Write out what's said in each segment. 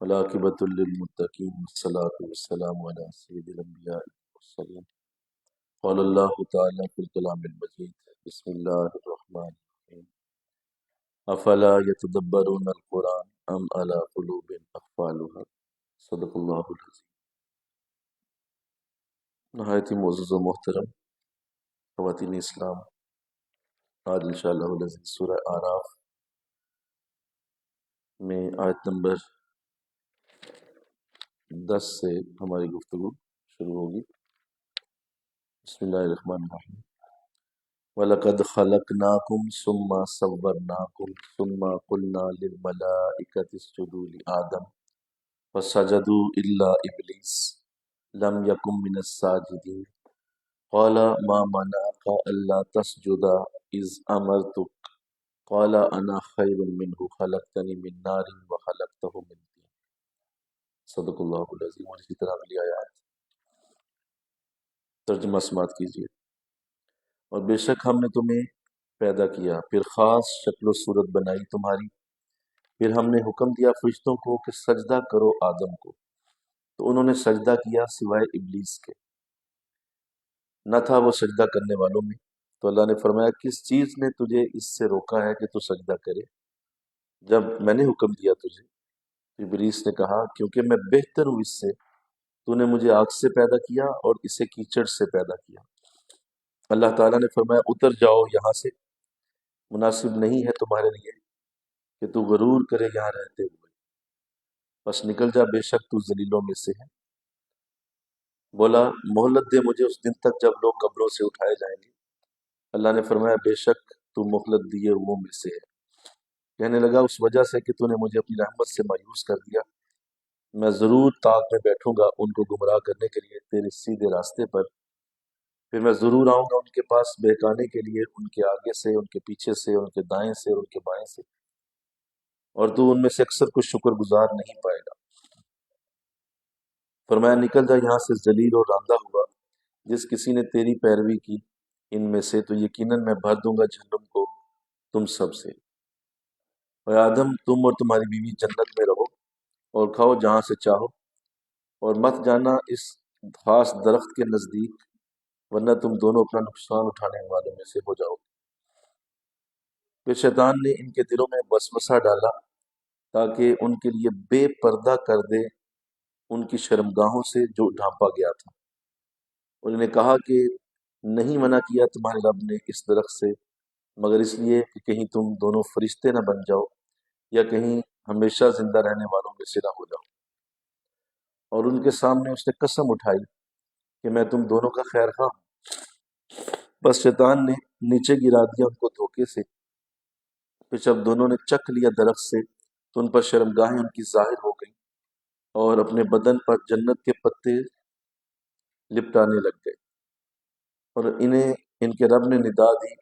والعاقبۃ للمتقین والصلاۃ والسلام علی سید الانبیاء والمرسلین قال اللہ تعالی فی الکلام المجید بسم اللہ الرحمن الرحیم افلا یتدبرون القرآن ام علی قلوب اقفالها صدق اللہ العظیم۔ نہایت ہی معزز و محترم خواتین اسلام، آج انشاءاللہ العزیز سورہ اعراف میں آیت نمبر 10 سے ہماری گفتگو شروع ہوگی۔ بسم اللہ الرحمن الرحیم۔ وَلَقَدْ خَلَقْنَاكُمْ ثُمَّ صَوَّرْنَاكُمْ ثُمَّ قُلْنَا لِلْمَلَائِكَةِ اسْجُدُوا لِآدَمَ فَسَجَدُوا إِلَّا إِبْلِيسَ لَمْ يَكُنْ مِنَ السَّاجِدِينَ قَالَ مَا مَنَعَكَ أَلَّا تَسْجُدَ إِذْ أَمَرْتُكَ قَالَ أَنَا خَيْرٌ مِّنْهُ خَلَقْتَنِي مِن نَّارٍ وَخَلَقْتَهُ مِن طِينٍ۔ صدق اللہ العظیم۔ اور اسی طرح اگلی آیات ترجمہ سماعت کیجیے۔ اور بے شک ہم نے تمہیں پیدا کیا، پھر خاص شکل و صورت بنائی تمہاری، پھر ہم نے حکم دیا فرشتوں کو کہ سجدہ کرو آدم کو، تو انہوں نے سجدہ کیا سوائے ابلیس کے، نہ تھا وہ سجدہ کرنے والوں میں۔ تو اللہ نے فرمایا کس چیز نے تجھے اس سے روکا ہے کہ تو سجدہ کرے جب میں نے حکم دیا تجھے؟ ابلیس نے کہا کیونکہ میں بہتر ہوں اس سے، تو نے مجھے آگ سے پیدا کیا اور اسے کیچڑ سے پیدا کیا۔ اللہ تعالیٰ نے فرمایا اتر جاؤ یہاں سے، مناسب نہیں ہے تمہارے لیے کہ تو غرور کرے یہاں رہتے ہوئے، بس نکل جا، بے شک تو ذلیلوں میں سے ہے۔ بولا مہلت دے مجھے اس دن تک جب لوگ قبروں سے اٹھائے جائیں گے۔ اللہ نے فرمایا بے شک تو مہلت دیے ہوئوں میں سے ہے۔ کہنے لگا اس وجہ سے کہ تو نے مجھے اپنی رحمت سے مایوس کر دیا، میں ضرور طاق میں بیٹھوں گا ان کو گمراہ کرنے کے لیے تیرے سیدھے راستے پر، پھر میں ضرور آؤں گا ان کے پاس بہکانے کے لیے، ان کے آگے سے، ان کے پیچھے سے، ان کے دائیں سے، ان کے بائیں سے، اور تو ان میں سے اکثر کو شکر گزار نہیں پائے گا۔ فرمایا نکل جا یہاں سے ذلیل اور راندہ ہوا، جس کسی نے تیری پیروی کی ان میں سے، تو یقیناً میں بھر دوں گا جہنم کو تم سب سے۔ اور آدم تم اور تمہاری بیوی جنت میں رہو اور کھاؤ جہاں سے چاہو، اور مت جانا اس خاص درخت کے نزدیک، ورنہ تم دونوں اپنا نقصان اٹھانے والوں میں سے ہو جاؤ۔ پھر شیطان نے ان کے دلوں میں وسوسہ ڈالا تاکہ ان کے لیے بے پردہ کر دے ان کی شرمگاہوں سے جو ڈھانپا گیا تھا، اور انہیں کہا کہ نہیں منع کیا تمہارے رب نے اس درخت سے مگر اس لیے کہ کہیں تم دونوں فرشتے نہ بن جاؤ یا کہیں ہمیشہ زندہ رہنے والوں میں سے نہ ہو جاؤ۔ اور ان کے سامنے اس نے قسم اٹھائی کہ میں تم دونوں کا خیر خواہ ہوں۔ بس شیطان نے نیچے گرا دیا ان کو دھوکے سے، پھر جب دونوں نے چکھ لیا درخت سے تو ان پر شرمگاہیں ان کی ظاہر ہو گئیں اور اپنے بدن پر جنت کے پتے لپٹانے لگ گئے۔ اور انہیں ان کے رب نے ندا دی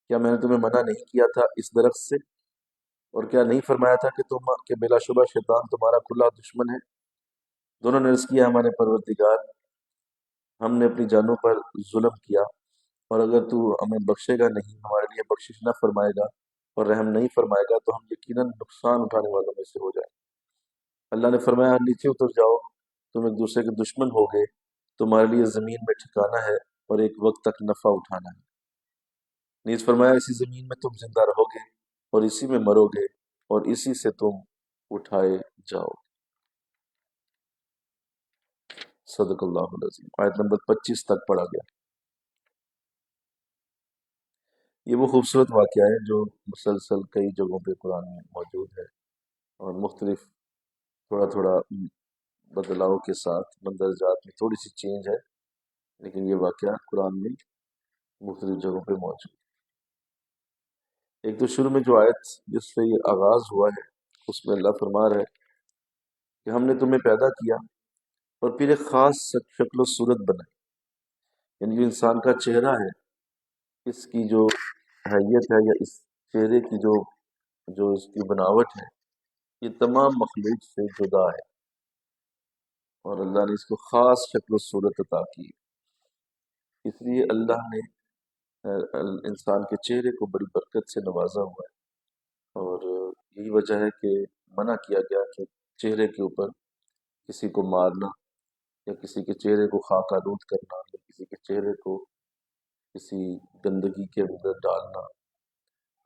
کیا میں نے تمہیں منع نہیں کیا تھا اس درخت سے، اور کیا نہیں فرمایا تھا کہ بلا شبہ شیطان تمہارا کھلا دشمن ہے؟ دونوں نے عرض کیا ہمارے پروردگار، ہم نے اپنی جانوں پر ظلم کیا، اور اگر تو ہمیں بخشے گا نہیں، ہمارے لیے بخشش نہ فرمائے گا اور رحم نہیں فرمائے گا تو ہم یقیناً نقصان اٹھانے والوں میں سے ہو جائیں۔ اللہ نے فرمایا نیچے اتر جاؤ، تم ایک دوسرے کے دشمن ہو گئے، تمہارے لیے زمین میں ٹھکانا ہے اور ایک وقت تک نفع اٹھانا ہے۔ نیز فرمایا اسی زمین میں تم زندہ رہو گے اور اسی میں مرو گے اور اسی سے تم اٹھائے جاؤ۔ صدق اللہ العظیم۔ آیت نمبر 25 تک پڑھا گیا۔ یہ وہ خوبصورت واقعہ ہے جو مسلسل کئی جگہوں پہ قرآن میں موجود ہے، اور مختلف تھوڑا بدلاؤ کے ساتھ مندرجات میں تھوڑی سی چینج ہے، لیکن یہ واقعہ قرآن میں مختلف جگہوں پہ موجود ہے۔ ایک تو شروع میں جو آیت جس سے یہ آغاز ہوا ہے اس میں اللہ فرما رہا ہے کہ ہم نے تمہیں پیدا کیا اور پھر ایک خاص شکل و صورت بنائی، یعنی جو انسان کا چہرہ ہے، اس کی جو حیت ہے یا اس چہرے کی جو اس کی بناوٹ ہے، یہ تمام مخلوق سے جدا ہے، اور اللہ نے اس کو خاص شکل و صورت عطا کی۔ اس لیے اللہ نے انسان کے چہرے کو بڑی برکت سے نوازا ہوا ہے، اور یہی وجہ ہے کہ منع کیا گیا کہ چہرے کے اوپر کسی کو مارنا یا کسی کے چہرے کو خاک آلود کرنا یا کسی کے چہرے کو کسی گندگی کے اندر ڈالنا،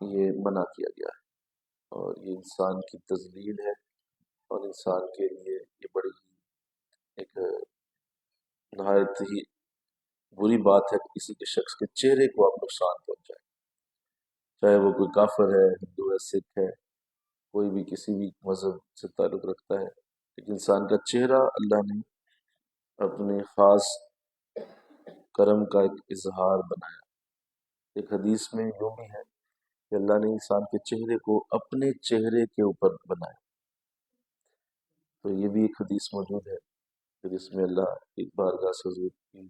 یہ منع کیا گیا ہے، اور یہ انسان کی تذلیل ہے، اور انسان کے لیے یہ بڑی ایک نہایت ہی بری بات ہے کہ کسی کے شخص کے چہرے کو آپ نقصان پہنچائیں، چاہے وہ کوئی کافر ہے، ہندو ہے، سکھ ہے، کوئی بھی کسی بھی مذہب سے تعلق رکھتا ہے، لیکن انسان کا چہرہ اللہ نے اپنے خاص کرم کا ایک اظہار بنایا۔ ایک حدیث میں یوں بھی ہے کہ اللہ نے انسان کے چہرے کو اپنے چہرے کے اوپر بنایا، تو یہ بھی ایک حدیث موجود ہے کہ جس میں اللہ کی بارگاہ سے حضور کی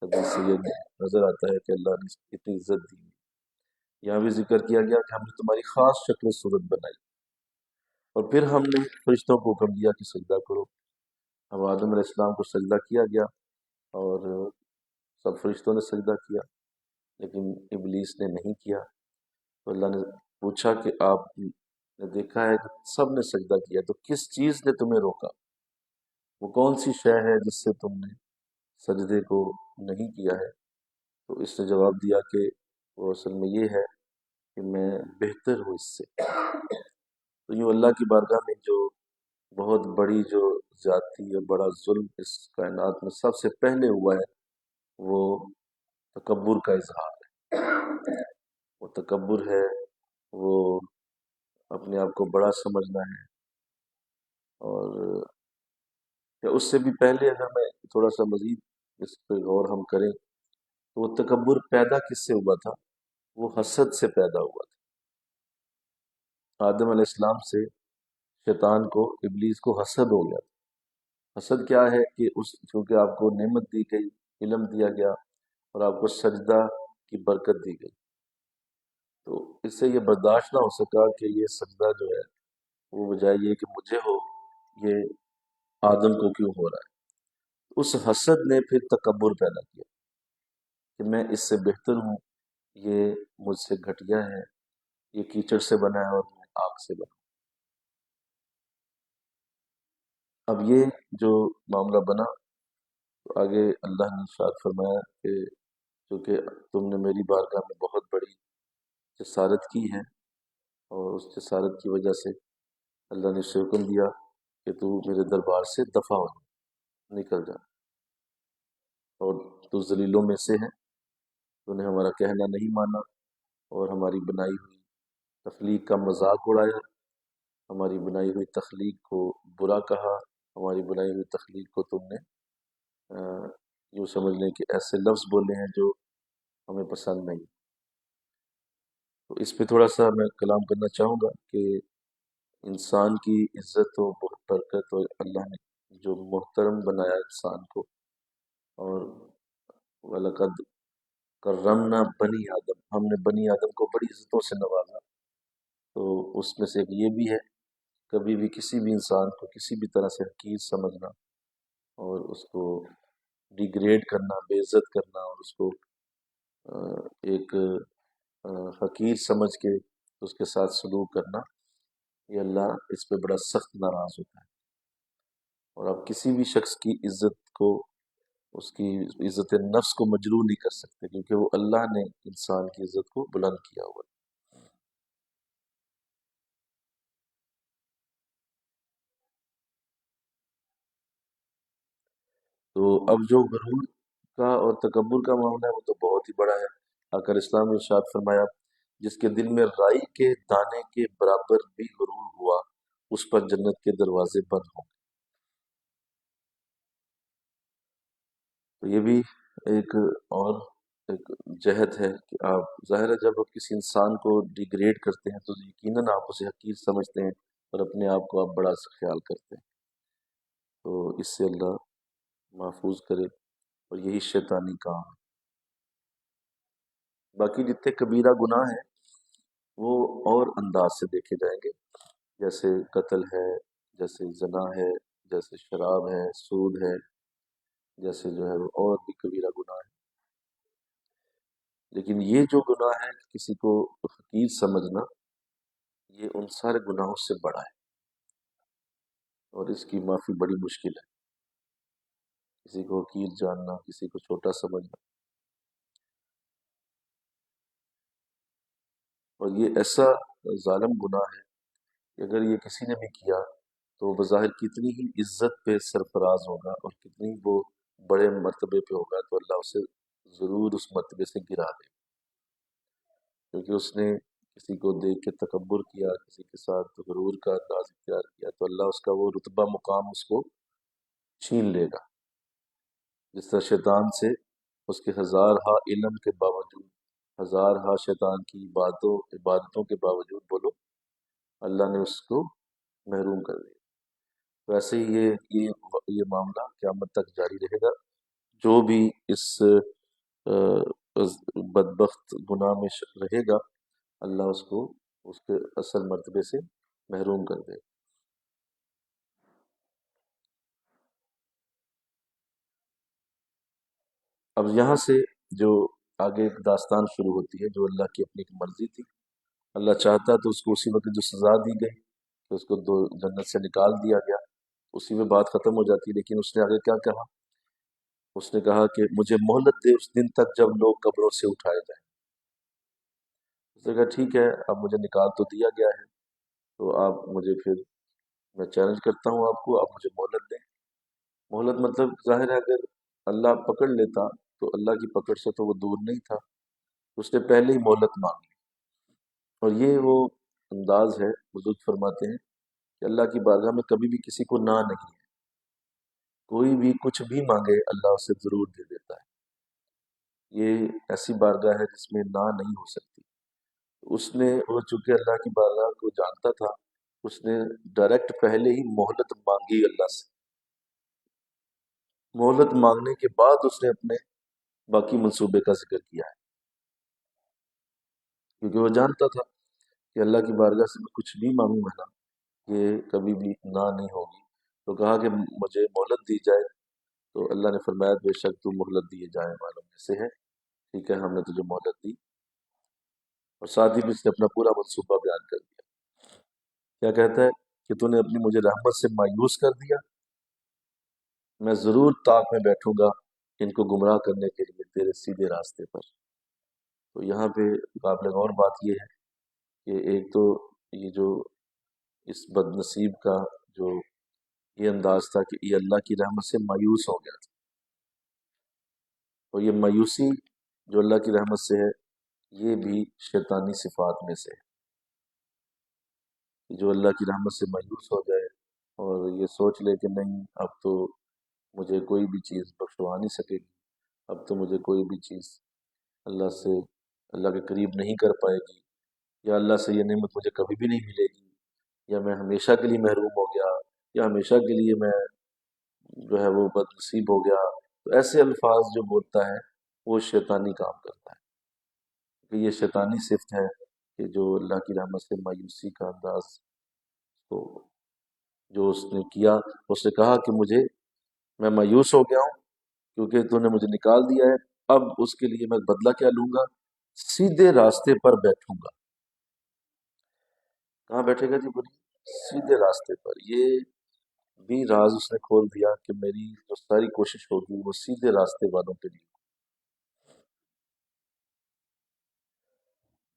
حدیث سے یہ نظر آتا ہے کہ اللہ نے اتنی عزت دی۔ یہاں بھی ذکر کیا گیا کہ ہم نے تمہاری خاص شکل و صورت بنائی، اور پھر ہم نے فرشتوں کو حکم دیا کہ سجدہ کرو۔ اب آدم علیہ السلام کو سجدہ کیا گیا اور سب فرشتوں نے سجدہ کیا، لیکن ابلیس نے نہیں کیا، تو اللہ نے پوچھا کہ آپ نے دیکھا ہے کہ سب نے سجدہ کیا، تو کس چیز نے تمہیں روکا؟ وہ کون سی شے ہے جس سے تم نے سجدے کو نہیں کیا ہے؟ تو اس نے جواب دیا کہ وہ اصل میں یہ ہے کہ میں بہتر ہوں اس سے۔ تو یوں اللہ کی بارگاہ میں جو بہت بڑی جو زیادتی یا بڑا ظلم اس کائنات میں سب سے پہلے ہوا ہے، وہ تکبر کا اظہار ہے۔ وہ تکبر ہے، وہ اپنے آپ کو بڑا سمجھنا ہے، اور یا اس سے بھی پہلے اگر میں تھوڑا سا مزید اس پہ غور ہم کریں تو وہ تکبر پیدا کس سے ہوا تھا؟ وہ حسد سے پیدا ہوا تھا۔ آدم علیہ السلام سے شیطان کو، ابلیس کو حسد ہو گیا تھا۔ حسد کیا ہے کہ چونکہ آپ کو نعمت دی گئی، علم دیا گیا، اور آپ کو سجدہ کی برکت دی گئی، تو اس سے یہ برداشت نہ ہو سکا کہ یہ سجدہ جو ہے وہ بجائے یہ کہ مجھے ہو، یہ آدم کو کیوں ہو رہا ہے؟ اس حسد نے پھر تکبر پیدا کیا کہ میں اس سے بہتر ہوں، یہ مجھ سے گھٹیا ہے، یہ کیچڑ سے بنا ہے اور میں آگ سے بنا۔ اب یہ جو معاملہ بنا تو آگے اللہ نے ارشاد فرمایا کہ چونکہ تم نے میری بارگاہ میں بہت بڑی جسارت کی ہے، اور اس جسارت کی وجہ سے اللہ نے اسے حکم دیا کہ تو میرے دربار سے دفع ہو جا، نکل جا، اور تو ذلیلوں میں سے ہے، تو نے ہمارا کہنا نہیں مانا، اور ہماری بنائی ہوئی تخلیق کا مذاق اڑایا، ہماری بنائی ہوئی تخلیق کو برا کہا، ہماری بنائی ہوئی تخلیق کو تم نے یوں سمجھ لیں کہ ایسے لفظ بولے ہیں جو ہمیں پسند نہیں۔ تو اس پہ تھوڑا سا میں کلام کرنا چاہوں گا کہ انسان کی عزت و برکت، اور اللہ نے جو محترم بنایا انسان کو، اور وَلَقَدْ کرمنا بنی آدم، ہم نے بنی آدم کو بڑی عزتوں سے نوازا، تو اس میں سے ایک یہ بھی ہے، کبھی بھی کسی بھی انسان کو کسی بھی طرح سے حقیر سمجھنا اور اس کو ڈیگریڈ کرنا، بے عزت کرنا، اور اس کو ایک حقیر سمجھ کے اس کے ساتھ سلوک کرنا، یہ اللہ اس پہ بڑا سخت ناراض ہوتا ہے۔ اور آپ کسی بھی شخص کی عزت کو، اس کی عزت نفس کو مجروح نہیں کر سکتے، کیونکہ وہ اللہ نے انسان کی عزت کو بلند کیا ہوا ہے۔ تو اب جو غرور کا اور تکبر کا معاملہ ہے وہ تو بہت ہی بڑا ہے۔ آقا اسلام نے ارشاد فرمایا جس کے دل میں رائی کے دانے کے برابر بھی غرور ہوا اس پر جنت کے دروازے بند ہوں۔ تو یہ بھی ایک اور ایک جہت ہے کہ آپ ظاہر ہے جب آپ کسی انسان کو ڈیگریڈ کرتے ہیں تو یقیناً آپ اسے حقیر سمجھتے ہیں اور اپنے آپ کو آپ بڑا خیال کرتے ہیں، تو اس سے اللہ محفوظ کرے، اور یہی شیطانی کام ہے۔ باقی جتنے کبیرہ گناہ ہیں وہ اور انداز سے دیکھے جائیں گے، جیسے قتل ہے، جیسے زنا ہے، جیسے شراب ہے، سود ہے، جیسے جو ہے وہ اور بھی کبیرہ گناہ ہے۔ لیکن یہ جو گناہ ہے کسی کو حقیر سمجھنا، یہ ان سارے گناہوں سے بڑا ہے۔ اور اس کی معافی بڑی مشکل ہے، کسی کو حقیر جاننا، کسی کو چھوٹا سمجھنا، اور یہ ایسا ظالم گناہ ہے کہ اگر یہ کسی نے بھی کیا تو بظاہر کتنی ہی عزت پہ سرفراز ہوگا اور کتنی ہی وہ بڑے مرتبے پہ ہوگا، تو اللہ اسے ضرور اس مرتبے سے گرا دے، کیونکہ اس نے کسی کو دیکھ کے تکبر کیا، کسی کے ساتھ غرور کا انداز اختیار کیا، تو اللہ اس کا وہ رتبہ مقام اس کو چھین لے گا، جس طرح شیطان سے اس کے ہزار ہا علم کے باوجود، ہزار ہا شیطان کی عبادتوں کے باوجود بولو اللہ نے اس کو محروم کر دیا۔ ویسے ہی یہ معاملہ قیامت تک جاری رہے گا، جو بھی اس بدبخت گناہ میں رہے گا اللہ اس کو اس کے اصل مرتبے سے محروم کر دے۔ اب یہاں سے جو آگے ایک داستان شروع ہوتی ہے جو اللہ کی اپنی ایک مرضی تھی، اللہ چاہتا تو اس کو اسی وقت جو سزا دی گئی کہ اس کو جنت سے نکال دیا گیا اسی میں بات ختم ہو جاتی، لیکن اس نے آگے کیا کہا؟ اس نے کہا کہ مجھے مہلت دے اس دن تک جب لوگ قبروں سے اٹھائے جائیں۔ اس نے کہا ٹھیک ہے، اب مجھے نکال تو دیا گیا ہے، تو آپ مجھے پھر، میں چیلنج کرتا ہوں آپ کو، آپ مجھے مہلت دیں۔ مہلت مطلب ظاہر ہے اگر اللہ پکڑ لیتا تو اللہ کی پکڑ سے تو وہ دور نہیں تھا، اس نے پہلے ہی مہلت مانگی، اور یہ وہ انداز ہے، بزرگ فرماتے ہیں کہ اللہ کی بارگاہ میں کبھی بھی کسی کو نہ نہیں ہے، کوئی بھی کچھ بھی مانگے اللہ اسے ضرور دے دیتا ہے، یہ ایسی بارگاہ ہے جس میں نہ نہیں ہو سکتی۔ اس نے، وہ چونکہ اللہ کی بارگاہ کو جانتا تھا، اس نے ڈائریکٹ پہلے ہی مہلت مانگی اللہ سے، مہلت مانگنے کے بعد اس نے اپنے باقی منصوبے کا ذکر کیا ہے، کیونکہ وہ جانتا تھا کہ اللہ کی بارگاہ سے میں کچھ بھی مانگوں گا نا، یہ کبھی بھی نہ نہیں ہوگی، تو کہا کہ مجھے مہلت دی جائے، تو اللہ نے فرمایا بے شک تو مہلت دیے جائے معلوم میں سے ہے، ٹھیک ہے ہم نے تجھے مہلت دی، اور ساتھ ہی بھی اس نے اپنا پورا منصوبہ بیان کر دیا۔ کیا کہتا ہے کہ تو نے اپنی مجھے رحمت سے مایوس کر دیا، میں ضرور طاق میں بیٹھوں گا ان کو گمراہ کرنے کے لیے تیرے سیدھے راستے پر۔ تو یہاں پہ قابل غور بات یہ ہے کہ ایک تو یہ جو اس بد نصیب کا جو یہ انداز تھا کہ یہ اللہ کی رحمت سے مایوس ہو گیا تھا، اور یہ مایوسی جو اللہ کی رحمت سے ہے یہ بھی شیطانی صفات میں سے ہے، کہ جو اللہ کی رحمت سے مایوس ہو جائے اور یہ سوچ لے کہ نہیں اب تو مجھے کوئی بھی چیز بخشوا نہیں سکے گی، اب تو مجھے کوئی بھی چیز اللہ سے، اللہ کے قریب نہیں کر پائے گی، یا اللہ سے یہ نعمت مجھے کبھی بھی نہیں ملے گی، یا میں ہمیشہ کے لیے محروم ہو گیا، یا ہمیشہ کے لیے میں جو ہے وہ بد نصیب ہو گیا، تو ایسے الفاظ جو بولتا ہے وہ شیطانی کام کرتا ہے، کہ یہ شیطانی صفت ہے کہ جو اللہ کی رحمت سے مایوسی کا انداز کو جو اس نے کیا، اس نے کہا کہ میں مایوس ہو گیا ہوں کیونکہ تو نے مجھے نکال دیا ہے، اب اس کے لیے میں بدلہ کیا لوں گا؟ سیدھے راستے پر بیٹھوں گا۔ کہاں بیٹھے گا جی بولیے؟ سیدھے راستے پر۔ یہ بھی راز اس نے کھول دیا کہ میری جو ساری کوشش ہوگی وہ سیدھے راستے والوں کے لیے،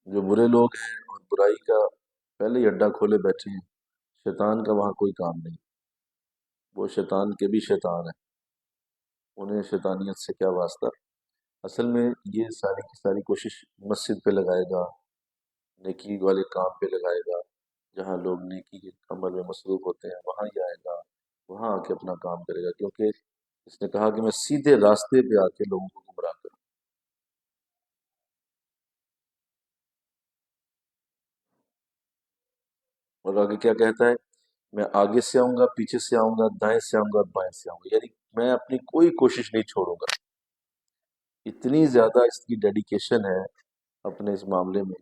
جو برے لوگ ہیں اور برائی کا پہلے ہی اڈا کھولے بیٹھے ہیں، شیطان کا وہاں کوئی کام نہیں، وہ شیطان کے بھی شیطان ہیں، انہیں شیطانیت سے کیا واسطہ۔ اصل میں یہ ساری کی ساری کوشش مسجد پہ لگائے گا، نیکی والے کام پہ لگائے گا، جہاں لوگ نیکی کے عمل میں مصروف ہوتے ہیں وہاں ہی آئے گا، وہاں آ کے اپنا کام کرے گا، کیونکہ اس نے کہا کہ میں سیدھے راستے پہ آ کے لوگوں کو گمراہ کروں۔ اور آگے کیا کہتا ہے؟ میں آگے سے آؤں گا، پیچھے سے آؤں گا، دائیں سے آؤں گا، بائیں سے آؤں گا، یعنی میں اپنی کوئی کوشش نہیں چھوڑوں گا۔ اتنی زیادہ اس کی ڈیڈیکیشن ہے اپنے اس معاملے میں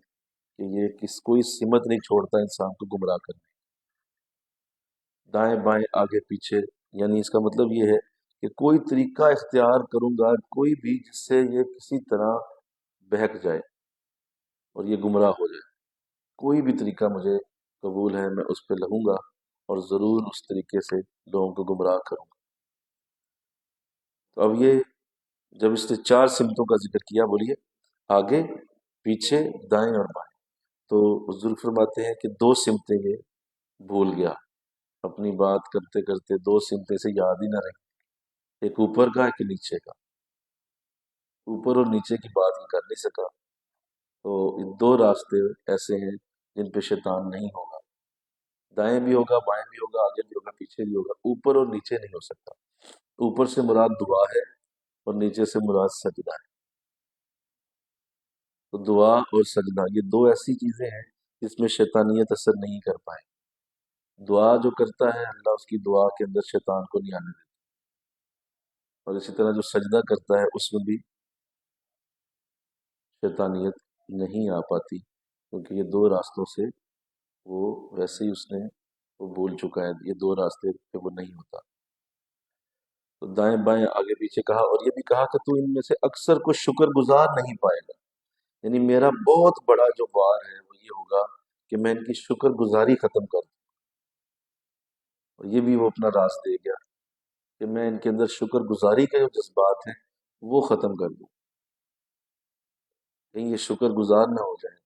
کہ یہ کوئی سمت نہیں چھوڑتا انسان کو گمراہ کرنے، دائیں بائیں آگے پیچھے، یعنی اس کا مطلب یہ ہے کہ کوئی طریقہ اختیار کروں گا، کوئی بھی جس سے یہ کسی طرح بہک جائے اور یہ گمراہ ہو جائے، کوئی بھی طریقہ مجھے قبول ہے، میں اس پہ لگوں گا، اور ضرور اس طریقے سے لوگوں کو گمراہ کروں گا۔ تو اب یہ جب اس نے 4 سمتوں کا ذکر کیا، بولیے آگے پیچھے دائیں اور بائیں، تو حضور فرماتے ہیں کہ 2 سمتیں یہ بھول گیا، اپنی بات کرتے کرتے 2 سمتیں سے یاد ہی نہ رہی، ایک اوپر کا ایک نیچے کا، اوپر اور نیچے کی بات ہی کر نہیں سکا۔ تو یہ 2 راستے ایسے ہیں جن پہ شیطان نہیں ہوگا، دائیں بھی ہوگا، بائیں بھی ہوگا، آگے بھی ہوگا، پیچھے بھی ہوگا، اوپر اور نیچے نہیں ہو سکتا۔ اوپر سے مراد دعا ہے اور نیچے سے مراد سجدہ ہے۔ تو دعا اور سجدہ یہ 2 ایسی چیزیں ہیں جس میں شیطانیت اثر نہیں کر پائے۔ دعا جو کرتا ہے اللہ اس کی دعا کے اندر شیطان کو نہیں آنے دیتا، اور اسی طرح جو سجدہ کرتا ہے اس میں بھی شیطانیت نہیں آ پاتی، کیونکہ یہ 2 راستوں سے وہ ویسے ہی اس نے وہ بھول چکا ہے، یہ 2 راستے پہ وہ نہیں ہوتا۔ تو دائیں بائیں آگے پیچھے کہا، اور یہ بھی کہا کہ تو ان میں سے اکثر کو شکر گزار نہیں پائے گا، یعنی میرا بہت بڑا جو وار ہے وہ یہ ہوگا کہ میں ان کی شکر گزاری ختم کر دوں، اور یہ بھی وہ اپنا راز دے گیا کہ میں ان کے اندر شکر گزاری کے جو جذبات ہیں وہ ختم کر دوں، کہیں یہ شکر گزار نہ ہو جائیں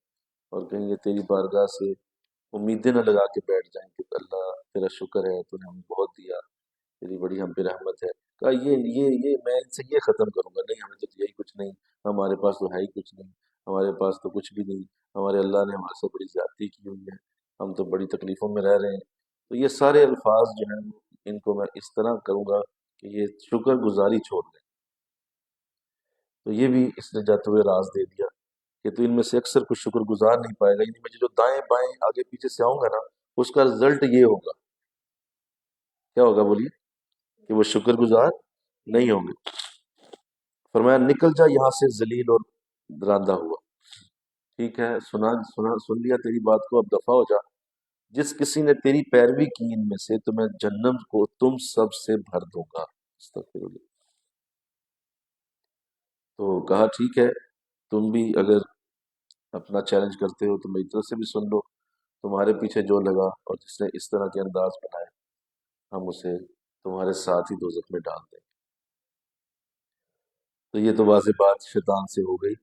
اور کہیں یہ تیری بارگاہ سے امیدیں نہ لگا کے بیٹھ جائیں کہ اللہ تیرا شکر ہے، تو نے ہمیں بہت دیا، تیری بڑی ہم پہ رحمت ہے۔ کہا یہ میں ان سے یہ ختم کروں گا، نہیں ہمیں تو دیا ہی کچھ نہیں، ہمارے پاس تو ہے ہی کچھ نہیں، ہمارے پاس تو کچھ بھی نہیں، ہمارے اللہ نے ہمارے سے بڑی زیادتی کی ہوئی ہے، ہم تو بڑی تکلیفوں میں رہ رہے ہیں۔ تو یہ سارے الفاظ جو ہیں ان کو میں اس طرح کروں گا کہ یہ شکر گزاری چھوڑ دیں۔ تو یہ بھی اس نے جاتے ہوئے راز دے دیا کہ تو ان میں سے اکثر کچھ شکر گزار نہیں پائے گا، یعنی میں جو دائیں بائیں آگے پیچھے سے آؤں گا نا، اس کا رزلٹ یہ ہوگا، کیا ہوگا بولیے، کہ وہ شکر گزار نہیں ہوں گے۔ فرمایا نکل جا یہاں سے ذلیل اور درندہ ہوا، ٹھیک ہے سن لیا تیری بات کو، اب دفع ہو جا، جس کسی نے تیری پیروی کی ان میں سے تو میں جہنم کو تم سب سے بھر دوں گا۔ استغفر اللہ۔ تو کہا ٹھیک ہے، تم بھی اگر اپنا چیلنج کرتے ہو تو میری طرف سے بھی سن لو، تمہارے پیچھے جو لگا اور جس نے اس طرح کے انداز بنائے ہم اسے تمہارے ساتھ ہی دوزخ میں ڈال دیں۔ تو یہ تو واضح بات شیطان سے ہو گئی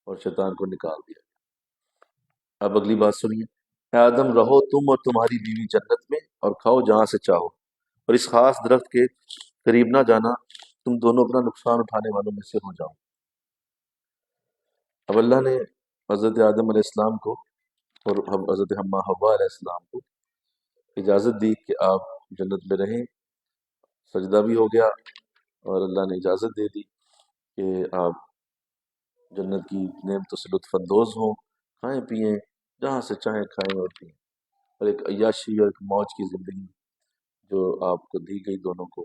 اور شیطان کو نکال دیا۔ اب اگلی بات سنیے، اے آدم رہو تم اور تمہاری بیوی جنت میں اور کھاؤ جہاں سے چاہو، اور اس خاص درخت کے قریب نہ جانا، تم دونوں اپنا نقصان اٹھانے والوں میں سے ہو جاؤ۔ اب اللہ نے حضرت آدم علیہ السلام کو اور حضرت حوا علیہ السلام کو اجازت دی کہ آپ جنت میں رہیں، سجدہ بھی ہو گیا اور اللہ نے اجازت دے دی کہ آپ جنت کی نعمتوں سے لطف اندوز ہوں، کھائیں پئیں جہاں سے چاہیں کھائیں اور پئیں، اور ایک عیاشی اور ایک موج کی زندگی جو آپ کو دی گئی دونوں کو۔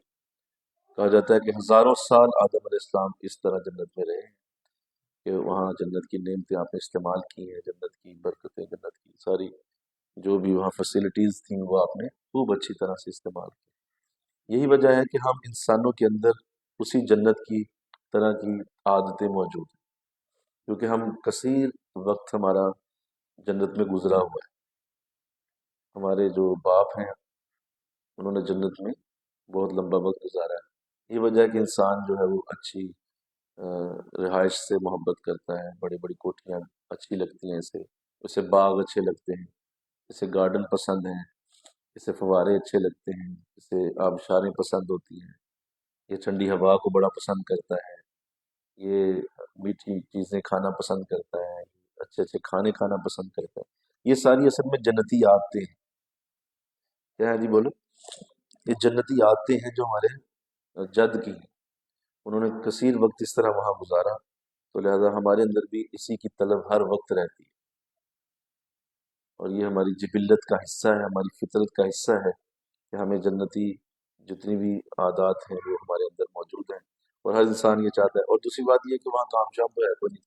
کہا جاتا ہے کہ ہزاروں سال آدم علیہ السلام اس طرح جنت میں رہے کہ وہاں جنت کی نعمتیں آپ نے استعمال کی ہیں، جنت کی برکتیں، جنت کی ساری جو بھی وہاں فیسلٹیز تھیں وہ آپ نے خوب اچھی طرح سے استعمال کی۔ یہی وجہ ہے کہ ہم انسانوں کے اندر اسی جنت کی طرح کی عادتیں موجود ہیں، کیونکہ ہم کثیر وقت ہمارا جنت میں گزرا ہوا ہے۔ ہمارے جو باپ ہیں انہوں نے جنت میں بہت لمبا وقت گزارا ہے۔ یہ وجہ ہے کہ انسان جو ہے وہ اچھی رہائش سے محبت کرتا ہے، بڑی بڑی کوٹھیاں اچھی لگتی ہیں اسے باغ اچھے لگتے ہیں، اسے گارڈن پسند ہیں، اسے فوارے اچھے لگتے ہیں، اسے آبشاریں پسند ہوتی ہیں، یہ ٹھنڈی ہوا کو بڑا پسند کرتا ہے، یہ میٹھی چیزیں کھانا پسند کرتا ہے، اچھے اچھے کھانے کھانا پسند کرتا ہے۔ یہ ساری اصل میں جنتی عادتیں ہیں۔ کیا ہے جی بولو، یہ جنتی عادتیں ہیں جو ہمارے جد کی ہیں، انہوں نے کثیر وقت اس طرح وہاں گزارا، تو لہذا ہمارے اندر بھی اسی کی طلب ہر وقت رہتی ہے، اور یہ ہماری جبلت کا حصہ ہے، ہماری فطرت کا حصہ ہے کہ ہمیں جنتی جتنی بھی عادات ہیں وہ ہمارے اندر موجود ہیں، اور ہر انسان یہ چاہتا ہے۔ اور دوسری بات یہ کہ وہاں کام شام تو ہے کوئی نہیں،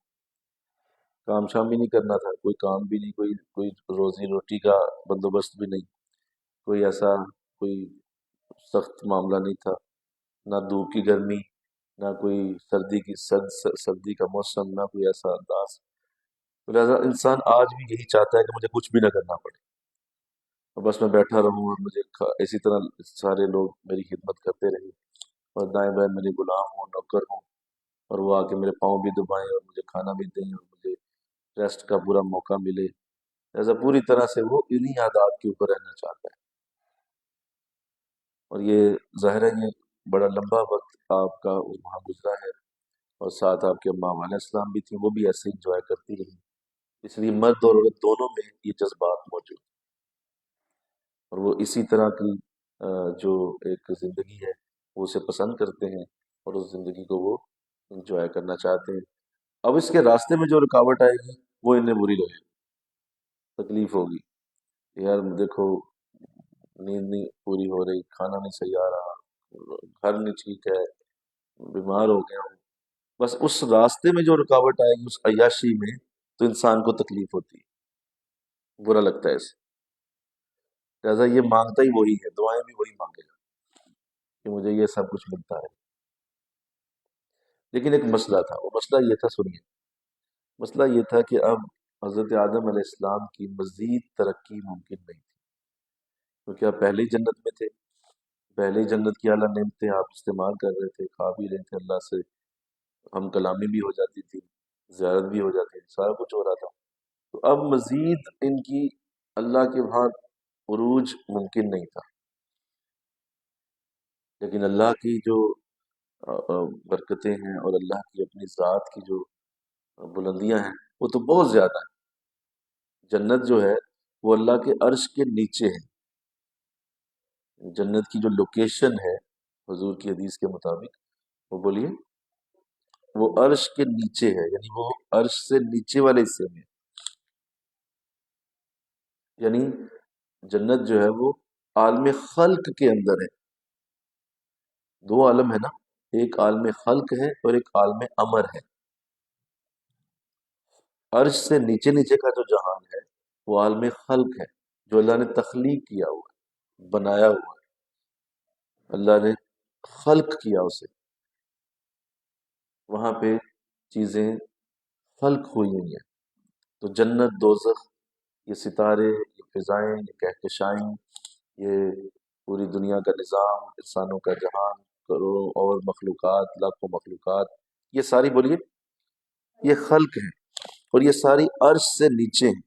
کام شام بھی نہیں کرنا تھا، کوئی کام بھی نہیں، کوئی روزی روٹی کا بندوبست بھی نہیں، کوئی ایسا کوئی سخت معاملہ نہیں تھا، نہ دھوپ کی گرمی، نہ کوئی سردی کا موسم، نہ کوئی ایسا انداز۔ تو لہٰذا انسان آج بھی یہی چاہتا ہے کہ مجھے کچھ بھی نہ کرنا پڑے، اور بس میں بیٹھا رہوں اور مجھے اسی طرح سارے لوگ میری خدمت کرتے رہیں اور دائیں بائیں میرے غلام ہوں، نوکر ہوں، اور وہ آ کے میرے پاؤں بھی دبائیں اور مجھے کھانا بھی دیں اور مجھے ریسٹ کا پورا موقع ملے، ایسا پوری طرح سے وہ انہی عادات کے اوپر رہنا چاہتا ہے۔ اور یہ ظاہر ہے یہ بڑا لمبا وقت آپ کا وہاں گزرا ہے، اور ساتھ آپ کے اماں علیہ السلام بھی تھیں، وہ بھی ایسے انجوائے کرتی رہیں، اس لیے مرد اور عورت دونوں میں یہ جذبات موجود ہیں، اور وہ اسی طرح کی جو ایک زندگی ہے وہ اسے پسند کرتے ہیں اور اس زندگی کو وہ انجوائے کرنا چاہتے ہیں۔ اب اس کے راستے میں جو رکاوٹ آئے گی وہ انہیں بری لگے گی، تکلیف ہوگی، یار دیکھو نیند نہیں پوری ہو رہی، کھانا نہیں صحیح آ رہا، گھر نہیں ٹھیک ہے، بیمار ہو گیا ہوں، بس اس راستے میں جو رکاوٹ آئے گی اس عیاشی میں تو انسان کو تکلیف ہوتی ہے، برا لگتا ہے اسے، لہٰذا یہ مانگتا ہی وہی ہے، دعائیں بھی وہی مانگے گا کہ مجھے یہ سب کچھ ملتا ہے۔ لیکن ایک مسئلہ تھا، وہ مسئلہ یہ تھا، سنیے، مسئلہ یہ تھا کہ اب حضرت آدم علیہ السلام کی مزید ترقی ممکن نہیں تھی، کیونکہ آپ پہلے ہی جنت میں تھے، پہلے ہی جنت کی اعلیٰ نعمتیں آپ استعمال کر رہے تھے، کھا بھی رہے تھے، اللہ سے ہم کلامی بھی ہو جاتی تھی، زیارت بھی ہو جاتی تھی، سارا کچھ ہو رہا تھا، تو اب مزید ان کی اللہ کے وہاں عروج ممکن نہیں تھا۔ لیکن اللہ کی جو برکتیں ہیں اور اللہ کی اپنی ذات کی جو بلندیاں ہیں وہ تو بہت زیادہ ہیں۔ جنت جو ہے وہ اللہ کے عرش کے نیچے ہے، جنت کی جو لوکیشن ہے حضور کی حدیث کے مطابق، وہ بولیے، وہ عرش کے نیچے ہے، یعنی وہ عرش سے نیچے والے حصے میں، یعنی جنت جو ہے وہ عالم خلق کے اندر ہے۔ دو عالم ہے نا، ایک عالم خلق ہے اور ایک عالم امر ہے۔ عرش سے نیچے نیچے کا جو جہان ہے وہ عالم خلق ہے، جو اللہ نے تخلیق کیا ہوا ہے، بنایا ہوا ہے، اللہ نے خلق کیا اسے، وہاں پہ چیزیں خلق ہوئی ہوئی ہیں۔ تو جنت، دوزخ، یہ ستارے، یہ فضائیں، یہ کہکشائیں، یہ پوری دنیا کا نظام، انسانوں کا جہان، کروڑوں اور مخلوقات، لاکھوں مخلوقات، یہ ساری بولیے یہ خلق ہے، اور یہ ساری عرش سے نیچے ہیں،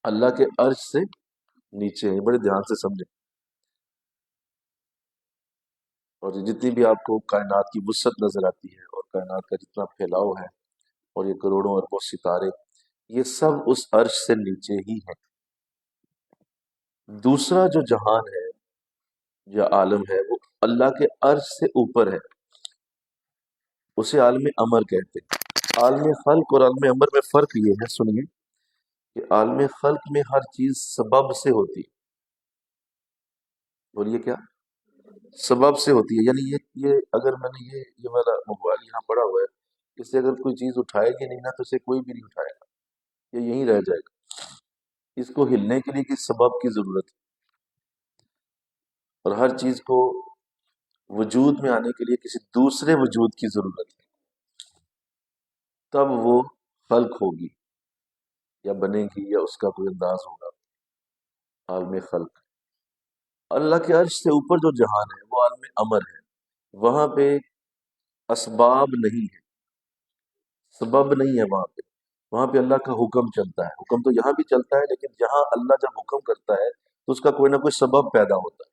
اللہ کے عرش سے نیچے ہیں، بڑے دھیان سے سمجھیں۔ اور یہ جتنی بھی آپ کو کائنات کی وسعت نظر آتی ہے اور کائنات کا جتنا پھیلاؤ ہے اور یہ کروڑوں اربوں ستارے، یہ سب اس عرش سے نیچے ہی ہیں۔ دوسرا جو جہان ہے یا عالم ہے وہ اللہ کے عرش سے اوپر ہے، اسے عالم امر کہتے ہیں۔ عالم خلق اور عالم امر میں فرق یہ ہے، سنیے، کہ عالم خلق میں ہر چیز سبب سے ہوتی ہے، بولیے کیا؟ سبب سے ہوتی ہے، یعنی یہ اگر میں نے یہ والا موبائل یہاں پڑا ہوا ہے، اس سے اگر کوئی چیز اٹھائے گی نہیں نا تو اسے کوئی بھی نہیں اٹھائے گا، یہ یہیں رہ جائے گا، اس کو ہلنے کے لیے کسی سبب کی ضرورت ہے، اور ہر چیز کو وجود میں آنے کے لیے کسی دوسرے وجود کی ضرورت ہے، تب وہ خلق ہوگی یا بنے گی یا اس کا کوئی انداز ہوگا، عالم خلق۔ اللہ کے عرش سے اوپر جو جہان ہے وہ عالم امر ہے، وہاں پہ اسباب نہیں ہے، سبب نہیں ہے وہاں پہ اللہ کا حکم چلتا ہے، حکم تو یہاں بھی چلتا ہے لیکن یہاں اللہ جب حکم کرتا ہے تو اس کا کوئی نہ کوئی سبب پیدا ہوتا ہے،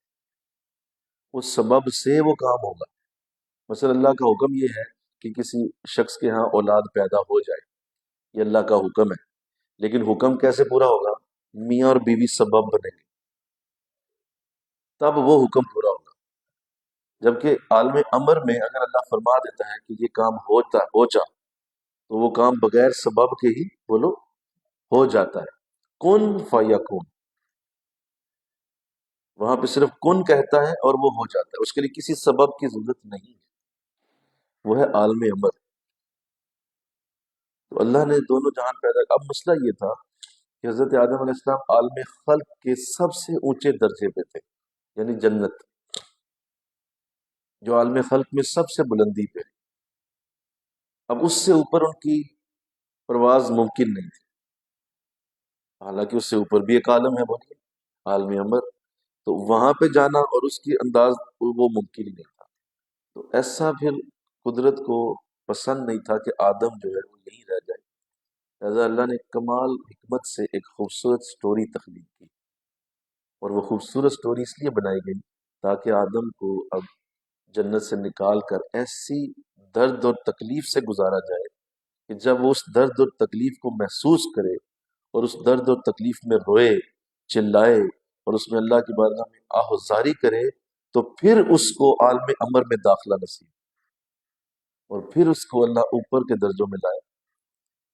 اس سبب سے وہ کام ہوگا۔ مثلا اللہ کا حکم یہ ہے کہ کسی شخص کے ہاں اولاد پیدا ہو جائے، یہ اللہ کا حکم ہے، لیکن حکم کیسے پورا ہوگا؟ میاں اور بیوی سبب بنے گے، تب وہ حکم پورا ہوگا۔ جبکہ عالم امر میں اگر اللہ فرما دیتا ہے کہ یہ کام ہو جا، تو وہ کام بغیر سبب کے ہی بولو ہو جاتا ہے، کن فیکون، وہاں پہ صرف کن کہتا ہے اور وہ ہو جاتا ہے، اس کے لیے کسی سبب کی ضرورت نہیں ہے، وہ ہے عالم امر۔ تو اللہ نے دونوں جہان پیدا کیا۔ اب مسئلہ یہ تھا کہ حضرت آدم علیہ السلام عالم خلق کے سب سے اونچے درجے پہ تھے، یعنی جنت جو عالم خلق میں سب سے بلندی پہ ہے، اب اس سے اوپر ان کی پرواز ممکن نہیں تھی، حالانکہ اس سے اوپر بھی ایک عالم ہے، بولیے، عالم امر، تو وہاں پہ جانا اور اس کی انداز وہ ممکن ہی نہیں تھا۔ تو ایسا پھر قدرت کو پسند نہیں تھا کہ آدم جو ہے وہ یہیں رہ جائے، لہٰذا اللہ نے کمال حکمت سے ایک خوبصورت سٹوری تخلیق کی، اور وہ خوبصورت سٹوری اس لیے بنائی گئی تاکہ آدم کو اب جنت سے نکال کر ایسی درد اور تکلیف سے گزارا جائے کہ جب وہ اس درد اور تکلیف کو محسوس کرے اور اس درد اور تکلیف میں روئے، چلائے، اور اس میں اللہ کی بارگاہ میں آہوزاری کرے، تو پھر اس کو عالم امر میں داخلہ نصیب، اور پھر اس کو اللہ اوپر کے درجوں میں لائے۔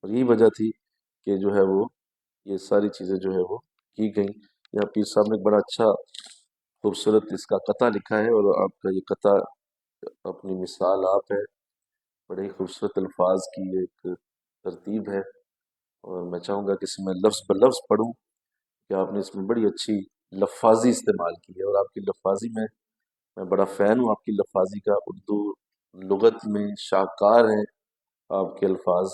اور یہی وجہ تھی کہ جو ہے وہ یہ ساری چیزیں جو ہے وہ کی گئیں۔ یہاں پیر صاحب نے ایک بڑا اچھا خوبصورت اس کا قطع لکھا ہے، اور آپ کا یہ قطع اپنی مثال آپ ہے، بڑے ہی خوبصورت الفاظ کی ایک ترتیب ہے، اور میں چاہوں گا کہ اس میں لفظ بلفظ پڑھوں کہ آپ نے اس میں بڑی اچھی لفاظی استعمال کی ہے، اور آپ کی لفاظی میں بڑا فین ہوں آپ کی لفاظی کا، اردو لغت میں شاہکار ہیں آپ کے الفاظ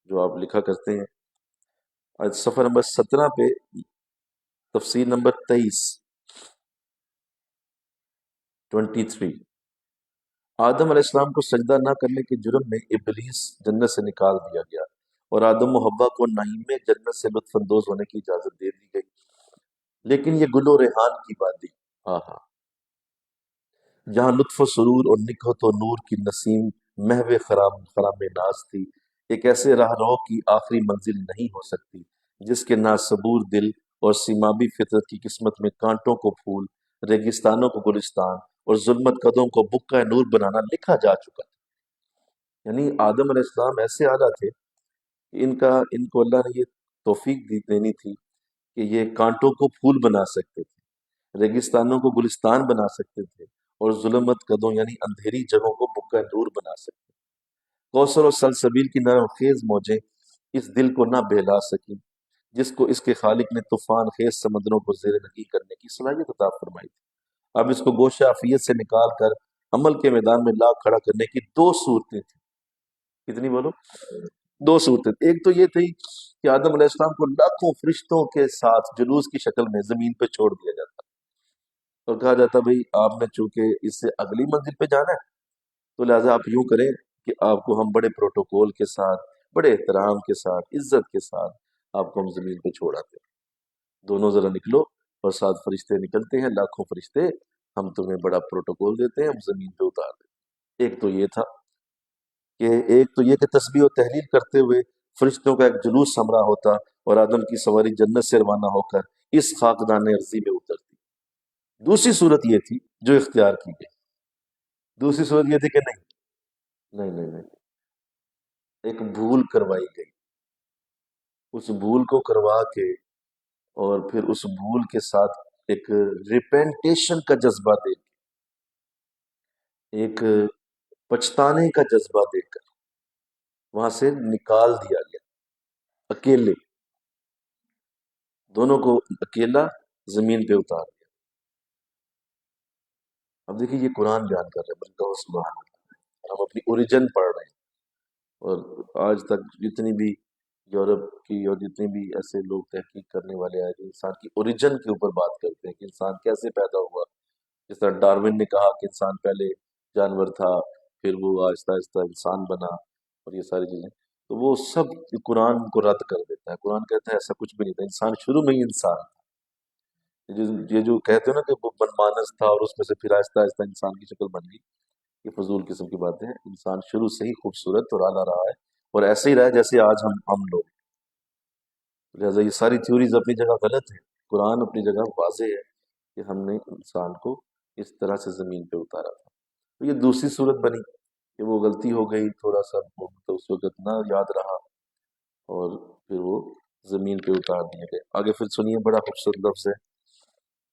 جو آپ لکھا کرتے ہیں۔ آج صفحہ نمبر 17 پہ تفسیر نمبر 23 آدم علیہ السلام کو سجدہ نہ کرنے کے جرم میں ابلیس جنت سے نکال دیا گیا، اور آدم و حوا کو نعیم جنت سے لطف اندوز ہونے کی اجازت دے دی گئی، لیکن یہ گل و ریحان کی وادی، آہا، جہاں لطف و سرور اور نکہت و نور کی نسیم محو خرام ناز تھی، ایک ایسے راہ رو کی آخری منزل نہیں ہو سکتی جس کے ناصبور دل اور سیمابی فطرت کی قسمت میں کانٹوں کو پھول، ریگستانوں کو گلستان اور ظلمت قدوں کو بکہ نور بنانا لکھا جا چکا تھا۔ یعنی آدم علیہ السلام ایسے اعلیٰ تھے کہ ان کو اللہ نے یہ توفیق دینی تھی کہ یہ کانٹوں کو پھول بنا سکتے تھے، ریگستانوں کو گلستان بنا سکتے تھے، اور ظلمت قدوں یعنی اندھیری جگہوں کو بکہ نور بنا سکتے تھے۔ کوثر اور سلسبیل کی نرم خیز موجیں اس دل کو نہ بہلا سکیں جس کو اس کے خالق نے طوفان خیز سمندروں کو زیر نگی کرنے کی صلاحیت عطا فرمائی تھی۔ اب اس کو گوشہ عافیت سے نکال کر عمل کے میدان میں لا کھڑا کرنے کی دو صورتیں تھیں۔ کتنی بولو؟ دو صورتیں۔ ایک تو یہ تھی کہ آدم علیہ السلام کو لاکھوں فرشتوں کے ساتھ جلوس کی شکل میں زمین پہ چھوڑ دیا جاتا اور کہا جاتا بھئی آپ نے چونکہ اس سے اگلی منزل پہ جانا ہے تو لہٰذا آپ یوں کریں کہ آپ کو ہم بڑے پروٹوکول کے ساتھ، بڑے احترام کے ساتھ، عزت کے ساتھ آپ کو ہم زمین پہ چھوڑ آتے ہیں، دونوں ذرا نکلو، اور ساتھ فرشتے نکلتے ہیں، لاکھوں فرشتے، ہم تمہیں بڑا پروٹوکول دیتے ہیں، ہم زمین پہ اتار دیتے ہیں۔ ایک تو یہ تھا کہ تسبیح و تحلیل کرتے ہوئے فرشتوں کا ایک جلوس ہمراہ ہوتا، اور آدم کی سواری جنت سے روانہ ہو کر اس خاکدان ارضی میں اترتی۔ دوسری صورت یہ تھی جو اختیار کی گئی، دوسری صورت یہ تھی کہ نہیں، ایک بھول کروائی گئی، اس بھول کو کروا کے اور پھر اس بھول کے ساتھ ایک ریپینٹیشن کا جذبہ دے کے، ایک پچھتانے کا جذبہ دے کر وہاں سے نکال دیا گیا، اکیلے، دونوں کو اکیلا زمین پہ اتار دیا۔ اب دیکھیے یہ قرآن بیان کر رہے ہیں، بلکہ سبحان اللہ، ہم اپنی اوریجن پڑھ رہے ہیں، اور آج تک جتنی بھی یورپ کی اور جتنے بھی ایسے لوگ تحقیق کرنے والے آئے جو انسان کی اوریجن کے اوپر بات کرتے ہیں کہ انسان کیسے پیدا ہوا، جس طرح ڈارون نے کہا کہ انسان پہلے جانور تھا، پھر وہ آہستہ آہستہ انسان بنا، اور یہ ساری چیزیں، تو وہ سب قرآن کو رد کر دیتا ہے۔ قرآن کہتا ہے ایسا کچھ بھی نہیں تھا، انسان شروع میں ہی انسان تھا۔ یہ جو کہتے ہیں نا کہ وہ بدمانس تھا اور اس میں سے پھر آہستہ آہستہ انسان کی شکل بن گئی، یہ فضول قسم کی باتیں ہیں۔ انسان شروع سے ہی خوبصورت اور اعلیٰ رہا ہے، اور ایسے ہی رہا ہے جیسے آج ہم لوگ۔ لہٰذا یہ ساری تھیوریز اپنی جگہ غلط ہیں، قرآن اپنی جگہ واضح ہے کہ ہم نے انسان کو اس طرح سے زمین پہ اتارا تھا۔ تو یہ دوسری صورت بنی کہ وہ غلطی ہو گئی، تھوڑا سا تو اس وقت نہ یاد رہا، اور پھر وہ زمین پہ اتار دیے گئے۔ آگے پھر سنیے، بڑا خوبصورت لفظ ہے۔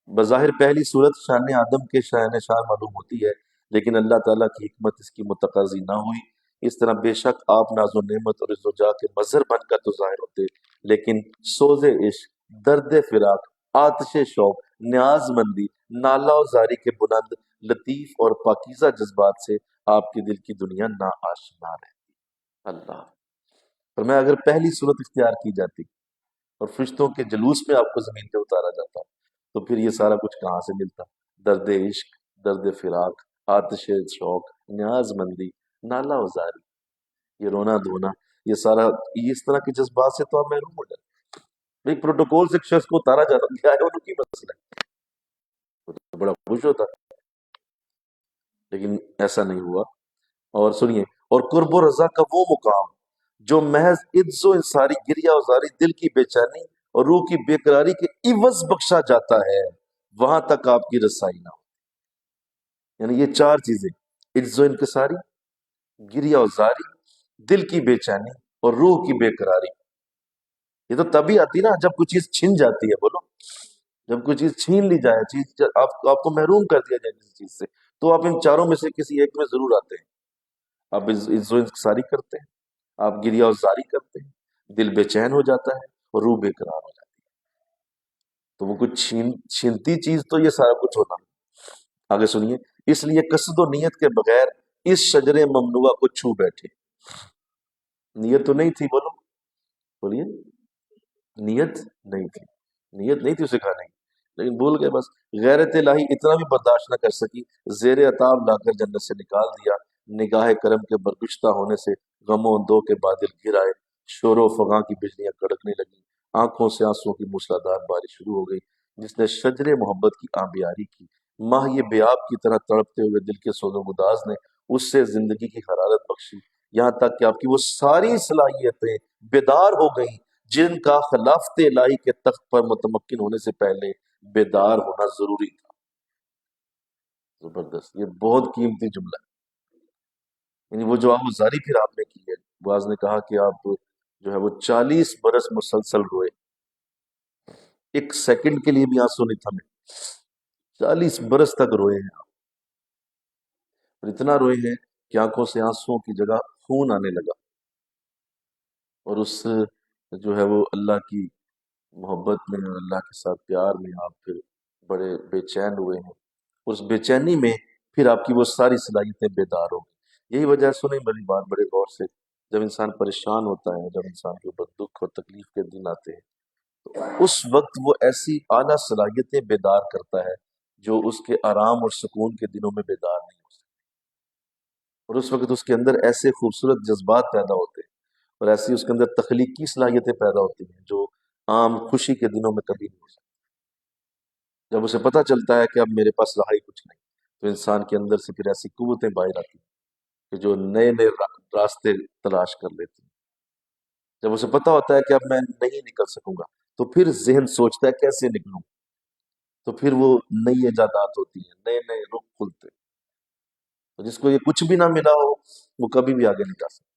بظاہر پہلی صورت شان آدم کے شان معلوم ہوتی ہے، لیکن اللہ تعالیٰ کی حکمت اس کی متقاضی نہ ہوئی۔ اس طرح بے شک آپ ناز و نعمت اور عز و جاہ کے مظہر بن کر تو ظاہر ہوتے، لیکن سوز عشق، درد فراق، آتش شوق، نیاز مندی، نالہ و زاری کے بلند، لطیف اور پاکیزہ جذبات سے آپ کے دل کی دنیا نا آشنا رہتی۔ اللہ فرمایا اگر پہلی صورت اختیار کی جاتی اور فرشتوں کے جلوس میں آپ کو زمین پہ اتارا جاتا، تو پھر یہ سارا کچھ کہاں سے ملتا؟ درد عشق، درد فراق، آتش شوق، نیاز مندی، نالا ازاری، یہ رونا دھونا، یہ سارا، یہ اس طرح کے جذبات سے تو آپ محروم ہو جاتے ہیں۔ ایک پروٹوکول سے ایک شخص کو اتارا جاتا کیا ہے، ان کی مسئلہ ہے، وہ تو بڑا خوش ہوتا، لیکن ایسا نہیں ہوا۔ اور سنیے، اور قرب و رضا کا وہ مقام جو محض عجز و انصاری، گریہ ازاری، دل کی بے چینی اور روح کی بے قراری کے عوض بخشا جاتا ہے، وہاں تک آپ کی رسائی نہ ہو۔ یعنی یہ چار چیزیں، عجز و انکساری، گریہ ازاری، دل کی بے چینی اور روح کی بے قراری، یہ تو تبھی آتی نا جب کوئی چیز چھن جاتی ہے، بولو، جب کوئی چیز چھین لی جائے، چیز آپ کو محروم کر دیا جائے کسی چیز سے، تو آپ ان چاروں میں سے کسی ایک میں ضرور آتے ہیں۔ آپ عز و انکساری کرتے ہیں، آپ گریہ ازاری کرتے ہیں، دل بے چین ہو جاتا ہے اور روح بے قرار ہو جاتی ہے، تو وہ کچھ چھینتی چیز تو یہ سارا کچھ ہوتا ہے۔ آگے سنیے، اس لیے قصد و نیت کے بغیر اس شجر ممنوعہ کو چھو بیٹھے۔ نیت تو نہیں تھی، بولو، بولیے، نیت نہیں تھی، نیت نہیں تھی اسے کھانے کی، لیکن بھول گئے بس۔ غیرت الہی اتنا بھی برداشت نہ کر سکی، زیر عتاب لا کر جنت سے نکال دیا۔ نگاہ کرم کے برگشتہ ہونے سے غم و اندوہ کے بادل گر آئے، شور و فغاں کی بجلیاں کڑکنے لگیں، آنکھوں سے آنسوؤں کی موسلادھار بارش شروع ہو گئی۔ جس نے شجر محبت کی آبیاری کی، ماہ یہ بیاب کی طرح تڑپتے ہوئے دل کے سوز و گداز نے اس سے زندگی کی حرارت بخشی، یہاں تک کہ آپ کی وہ ساری صلاحیتیں بیدار ہو گئیں جن کا خلافت الہی کے تخت پر متمکن ہونے سے پہلے بیدار ہونا ضروری تھا۔ زبردست، یہ بہت قیمتی جملہ ہے۔ یعنی وہ جو آہوزاری پھر آپ نے کی ہے، بعض نے کہا کہ آپ جو ہے وہ 40 برس مسلسل روئے، ایک سیکنڈ کے لیے بھی آنسو نہیں تھمے، 40 برس تک روئے ہیں آپ، اور اتنا روئے ہیں کہ آنکھوں سے آنسوؤں کی جگہ خون آنے لگا، اور اس جو ہے وہ اللہ کی محبت میں اور اللہ کے ساتھ پیار میں آپ پھر بڑے بے چین ہوئے ہیں، اس بے چینی میں پھر آپ کی وہ ساری صلاحیتیں بیدار ہو گئی۔ یہی وجہ ہے، سنیں میری بات بڑے غور سے، جب انسان پریشان ہوتا ہے، جب انسان کے اوپر دکھ اور تکلیف کے دن آتے ہیں، تو اس وقت وہ ایسی اعلیٰ صلاحیتیں بیدار کرتا ہے جو اس کے آرام اور سکون کے دنوں میں بیدار نہیں ہو سکتی، اور اس وقت اس کے اندر ایسے خوبصورت جذبات پیدا ہوتے ہیں اور ایسی اس کے اندر تخلیقی صلاحیتیں پیدا ہوتی ہیں جو عام خوشی کے دنوں میں کبھی نہیں ہو سکتی۔ جب اسے پتہ چلتا ہے کہ اب میرے پاس رہا ہی کچھ نہیں، تو انسان کے اندر سے پھر ایسی قوتیں باہر آتی ہیں کہ جو نئے نئے راستے تلاش کر لیتی ہیں۔ جب اسے پتہ ہوتا ہے کہ اب میں نہیں نکل سکوں گا، تو پھر ذہن سوچتا ہے کیسے نکلوں، تو پھر وہ نئی ایجادات ہوتی ہیں، نئے نئے رخ کھلتے ہیں، تو جس کو یہ کچھ بھی نہ ملا ہو وہ کبھی بھی آگے نہیں جا سکتا۔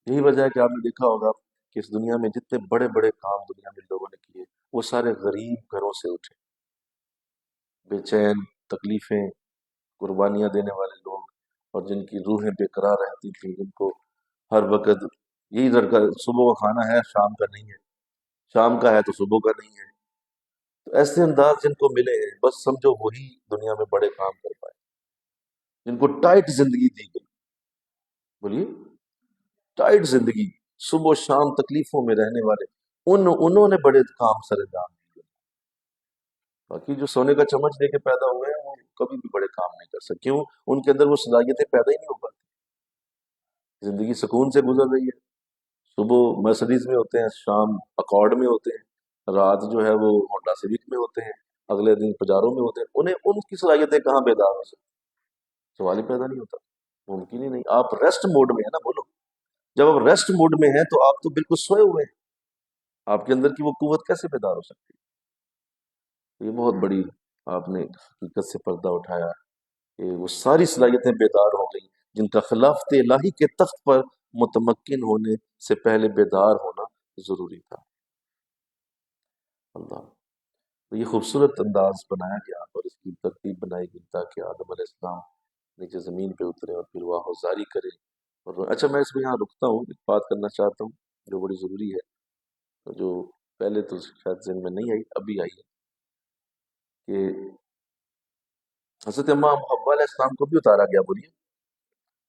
یہی وجہ ہے کہ آپ نے دیکھا ہوگا کہ اس دنیا میں جتنے بڑے بڑے کام دنیا میں لوگوں نے کیے، وہ سارے غریب گھروں سے اٹھے، بے چین، تکلیفیں، قربانیاں دینے والے لوگ، اور جن کی روحیں بے قرار رہتی تھیں، جن کو ہر وقت یہی لڑکا صبح کا کھانا ہے شام کا نہیں ہے، شام کا ہے تو صبح کا نہیں ہے، تو ایسے انداز جن کو ملے ہیں، بس سمجھو وہی دنیا میں بڑے کام کر پائے، جن کو ٹائٹ زندگی دی گئی، بولیے، ٹائٹ زندگی، صبح و شام تکلیفوں میں رہنے والے، انہوں نے بڑے کام سر انجام دیے۔ باقی جو سونے کا چمچ دے کے پیدا ہوئے ہیں وہ کبھی بھی بڑے کام نہیں کر سکتے، کیوں؟ ان کے اندر وہ صلاحیتیں پیدا ہی نہیں ہو پاتی۔ زندگی سکون سے گزر رہی ہے، صبح مرسڈیز میں ہوتے ہیں، شام اکارڈ میں ہوتے ہیں، رات جو ہے وہ ہونڈا سیوک میں ہوتے ہیں، اگلے دن پجاروں میں ہوتے ہیں، انہیں ان کی صلاحیتیں کہاں بیدار ہو سکتی؟ سوال ہی پیدا نہیں ہوتا، ممکن ہی نہیں۔ آپ ریسٹ موڈ میں ہیں نا، بولو، جب آپ ریسٹ موڈ میں ہیں تو آپ تو بالکل سوئے ہوئے ہیں، آپ کے اندر کی وہ قوت کیسے بیدار ہو سکتی ہے؟ یہ بہت بڑی آپ نے حقیقت سے پردہ اٹھایا کہ وہ ساری صلاحیتیں بیدار ہو گئی جن کا خلافت الہی کے تخت پر متمکن ہونے سے پہلے بیدار ہونا ضروری تھا۔ اللہ، تو یہ خوبصورت انداز بنایا گیا اور اس کی ترتیب بنائی گئی تاکہ آدم علیہ السلام نیچے زمین پہ اترے اور پھر وہ آہوزاری کرے۔ اور اچھا، میں اس میں یہاں رکتا ہوں، ایک بات کرنا چاہتا ہوں جو بڑی ضروری ہے، جو پہلے تو شاید ذہن میں نہیں آئی، ابھی آئی ہے، کہ حضرت امام حوا علیہ السلام کو بھی اتارا گیا، بولیے،